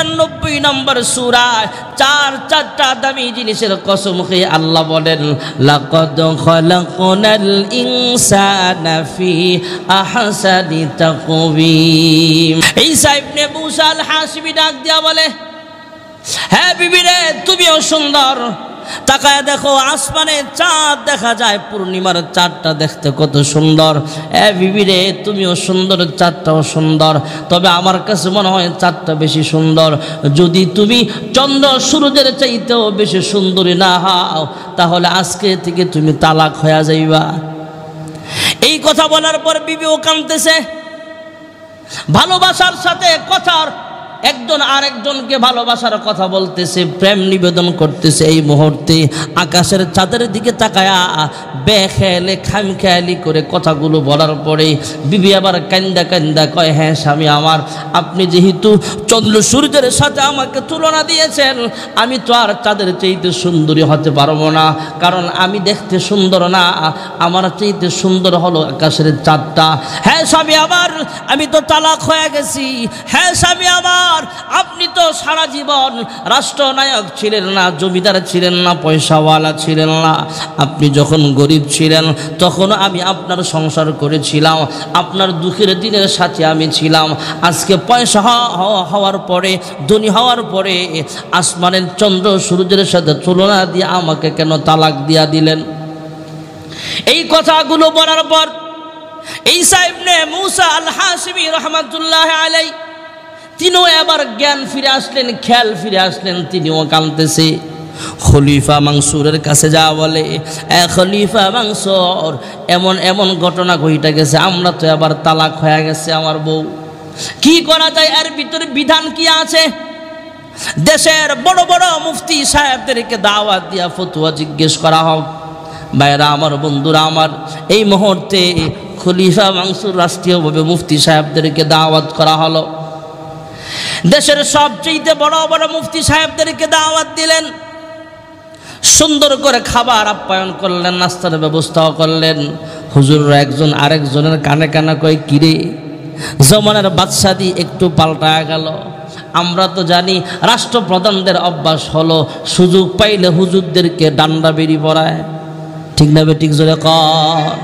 94 নম্বর সূরায় চারটা দামি জিনিসের কসম খেয়ে আল্লাহ বলেন লাকাদ খালাকনাল ইনসানা ফি আহসানি তাকওয়িম। ঈসা ইবনে মূসা আল হাসিমি ডাক দিয়া বলে, হ্যাঁ বিবি রে, তুমিও সুন্দর। তাকায় দেখো, আসমানে চাঁদ দেখা যায়, পূর্ণিমার চাঁদটা দেখতে কত সুন্দর। বিবি রে, তুমিও সুন্দর, চাঁদটাও সুন্দর। তবে আমার কাছে মনে হয় চাঁদটা বেশি সুন্দর। যদি তুমি চন্দ্র সূর্যের চাইতেও বেশি সুন্দরী না হও, তাহলে আজকে থেকে তুমি তালাক হয়ে যাইবা। এই কথা বলার পর বিবিও কাঁদতেছে। ভালোবাসার সাথে কথার একজন আরেকজনকে ভালোবাসার কথা বলতেছে, প্রেম নিবেদন করতেছে। এই মুহূর্তে আকাশের চাঁদের দিকে তাকায়া বেখেয়ালে খামখেয়ালি করে কথাগুলো বলার পরে বিবি আবার কান্দা কান্দা কয়, হ্যাঁ স্বামী আমার, আপনি যেহেতু চন্দ্র সূর্যের সাথে আমাকে তুলনা দিয়েছেন, আমি তো আর চাঁদের চাইতে সুন্দরী হতে পারবো না, কারণ আমি দেখতে সুন্দর না, আমার চাইতে সুন্দর হলো আকাশের চাঁদটা। হ্যাঁ স্বামী আমার, আমি তো তালাক হয়ে গেছি। হ্যাঁ স্বামী আমার, আপনি তো সারা জীবন রাষ্ট্রনায়ক ছিলেন না, জমিদার ছিলেন না, পয়সাওয়ালা ছিলেন না। আপনি যখন গরিব ছিলেন তখন আমি আপনার সংসার করেছিলাম, আপনার দুঃখের দিনের সাথে আমি ছিলাম। আজকে পয়সা হওয়ার পরে, ধনী হওয়ার পরে আসমানের চন্দ্র সূর্যের সাথে তুলনা দিয়ে আমাকে কেন তালাক দিয়া দিলেন? এই কথাগুলো বলার পর ঈসা ইবনে মূসা আল হাসিমি রাহমাতুল্লাহ আলাইহি তিনিও এবার জ্ঞান ফিরে আসলেন, খেয়াল ফিরে আসলেন। তিনিও কাঁদতেছে। খলিফা মানসুরের কাছে যা বলে, খলিফা মানসুর, এমন এমন ঘটনা ঘটে গেছে, আমরা তো এবার তালাক হয়ে গেছে আমার বউ, কি করা যায়? এর ভিতরে বিধান কি আছে? দেশের বড় বড় মুফতি সাহেবদেরকে দাওয়াত দিয়া ফতোয়া জিজ্ঞেস করা হোক। ভাইরা আমার, বন্ধুরা আমার, এই মুহূর্তে খলিফা মানসুর রাষ্ট্রীয়ভাবে মুফতি সাহেবদেরকে দাওয়াত করা হলো। দেশের সবচেয়ে বড় বড় মুফতি সাহেবদেরকে দাওয়াত দিলেন, সুন্দর করে খাবার আপ্যায়ন করলেন, নাস্তার ব্যবস্থাও করলেন। হুজুররা একজন আরেকজনের কানে কানে কয়, কিরে, জমানার বাদশাদি একটু পাল্টা গেল। আমরা তো জানি রাষ্ট্রপ্রধানদের অভ্যাস হলো সুযোগ পাইলে হুজুরদেরকে ডান্ডা বেরি পড়ায়, ঠিক না বেঠিক? জোরে কর।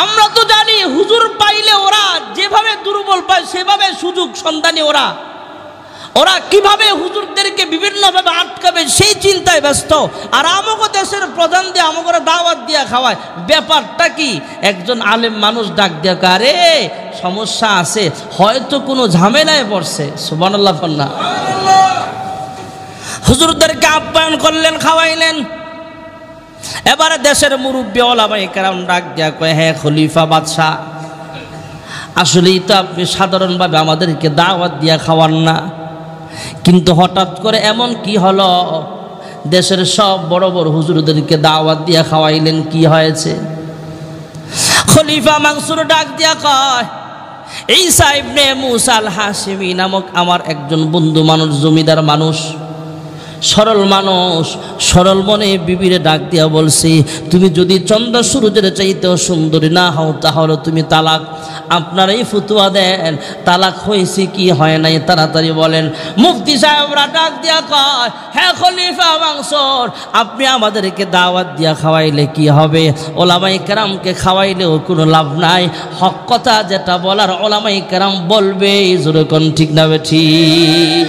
আমরা তো জানি হুজুর পাইলে ওরা যেভাবে দুর্বল পায় সেভাবে সুযোগ সন্ধানী ওরা কিভাবে হুজুরদেরকে বিভিন্নভাবে আটকাবে সেই চিন্তায় ব্যস্ত। আর আমাকে দেশের প্রধান দিয়ে আমাকে দাওয়াত দিয়া খাওয়ায়। ব্যাপারটা কি? একজন আলেম মানুষ ডাক দিয়া, আরে সমস্যা আছে, হয়তো কোনো ঝামেলায় পড়ছে। সুবহানাল্লাহ না? হুজুরদেরকে আপ্যায়ন করলেন, খাওয়াইলেন। এবারে দেশের মুরব্বী ওলামায়ে কেরাম ডাক দিয়া কয়, হ্যাঁ খলিফা বাদশাহ, আসলেই তো আপনি সাধারণভাবে আমাদেরকে দাওয়াত দিয়া খাওয়ান না, কিন্তু হঠাৎ করে এমন কি হলো দেশের সব বড় বড় হুজুরদেরকে দাওয়াত দিয়া খাওয়াইলেন, কি হয়েছে? খলিফা মানসুর ডাক দিয়া কয়, ঈসা ইবনে মূসা আল হাসিমি নামক আমার একজন বন্ধু মানুষ, জমিদার মানুষ, সরল মানুষ, সরল মনে বিবিরে ডাক দিয়া বলছি, তুমি যদি চন্দ্র সূর্যের চাইতেও সুন্দরী না হও তাহলে তুমি তালাক। আপনারা এই ফতোয়া দেন, তালাক হয়েছে কি হয় নাই তাড়াতাড়ি বলেন। মুফতি সাহেবরা ডাক দিয়া কয়, হ্যাঁ খলিফা মানসুর, আপনি আমাদেরকে দাওয়াত দিয়া খাওয়াইলে কি হবে? ওলামায়ে কেরামকে খাওয়াইলেও কোনো লাভ নাই, হক কথা যেটা বলার ওলামায়ে কেরাম বলবে। জোরে কোন ঠিক না বেঠিক?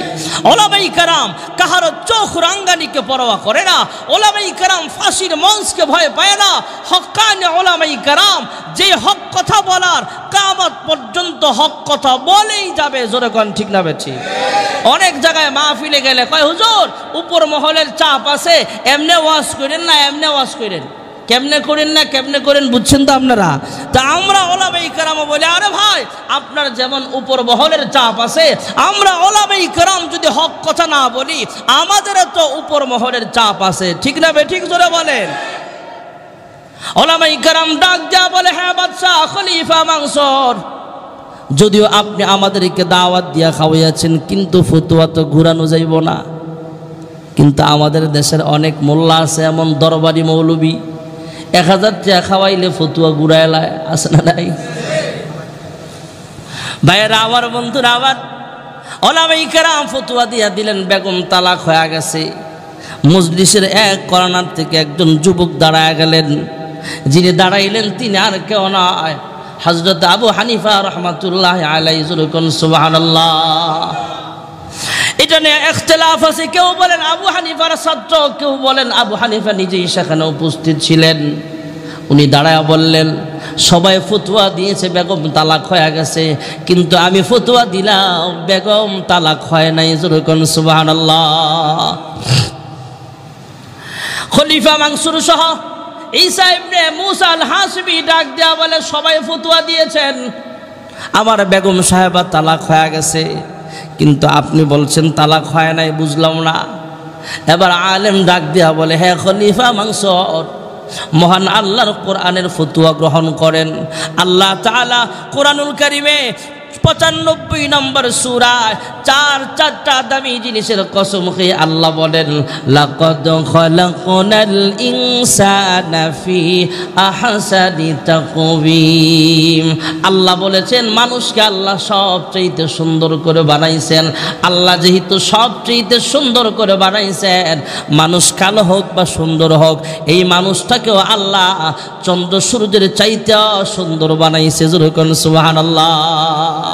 ওলামায়ে কেরাম কাহার চোখ রাঙ্গানিকে পরোয়া করে না, ওলামায়ে কেরাম ফাঁসির মঞ্চকে ভয় পায় না। হক্কানি ওলামায়ে কেরাম যে হক কথা বলার, কিয়ামত পর্যন্ত হক কথা বলেই যাবে। জোরে কোন ঠিক না বেঠিক? অনেক জায়গায় মাহফিলে গেলে কয়, হুজুর উপর মহলের চাপ আছে, এমনে ওয়াজ করেন না, এমনে ওয়াজ করেন। কেমনে করেন না, কেমনে করেন বুঝছেন তো আপনারা? তা আমরা ওলামায়ে কেরাম বলে, আরে ভাই আপনার যেমন উপর মহলের চাপ আছে, আমরা ওলামায়ে কেরাম যদি হক কথা না বলি আমাদেরও তো উপর মহলের চাপ আছে, ঠিক না বেঠিক? জোরে বলেন। ওলামায়ে কেরাম ডাক যা বলে, হ্যাঁ বাদশাহ খলিফা মানসুর, যদিও আপনি আমাদেরকে দাওয়াত দিয়া খাওয়াইয়াছেন, কিন্তু ফতোয়া তো ঘুরানো যাইব না। কিন্তু আমাদের দেশের অনেক মোল্লা আছে, এমন দরবারি মৌলবী, 1000 টাকা খাওয়াইলে ফতুয়া ঘুরাইলায়, আছে না নাই? ভাইয়েরা আমার, বন্ধুরা আমার, ওলামায়ে কেরাম ফতোয়া দিয়া দিলেন বেগম তালাক হয়ে গেছে। মজলিসের এক কর্নার থেকে একজন যুবক দাঁড়ায় গেলেন। যিনি দাঁড়াইলেন তিনি আর কেউ নয়, হযরত আবু হানিফা রাহমাতুল্লাহি আলাইহি। সুবহানাল্লাহ। এটা নিয়ে ইখতিলাফ আছে, কেউ বলেন আবু হানিফার ছাত্র, কেউ বলেন আবু হানিফা নিজেই সেখানে উপস্থিত ছিলেন। উনি দাঁড়ায় বললেন, সবাই ফতোয়া দিয়েছে বেগম তালাক হয়ে গেছে, কিন্তু আমি ফতোয়া দিলাম বেগম তালাক হয় নাই। যেরকম সুবহানাল্লাহ। খলিফা মানসুর সহ ঈসা ইবনে মুসা আল হাসিবি ডাক দেয়া বলে, সবাই ফতোয়া দিয়েছেন আমার বেগম সাহেবা তালাক হয়ে গেছে, কিন্তু আপনি বলছেন তালাক হয় নাই, বুঝলাম না। এবার আলেম ডাক দেয়া বলে, হ্যাঁ খলিফা মানসুর, মহান আল্লাহর কোরআনের ফতোয়া গ্রহণ করেন। আল্লাহ তাআলা কোরআনুল কারীমে 95 নম্বর সূরা চারটা দামি জিনিসের কসম খেয়ে আল্লাহ বলেন, লাকাদ খালাকনাল ইনসানা ফি আহসানি তাকওয়িম। আল্লাহ বলেছেন মানুষকে আল্লাহ সবচেয়ে সুন্দর করে বানাইছেন। আল্লাহ যেহেতু সবচেয়ে সুন্দর করে বানাইছেন, মানুষ কালো হোক বা সুন্দর হোক, এই মানুষটাকেও আল্লাহ চন্দ্র সূর্যের চাইতে সুন্দর বানাইছে। যেরকম সুবহানাল্লাহ।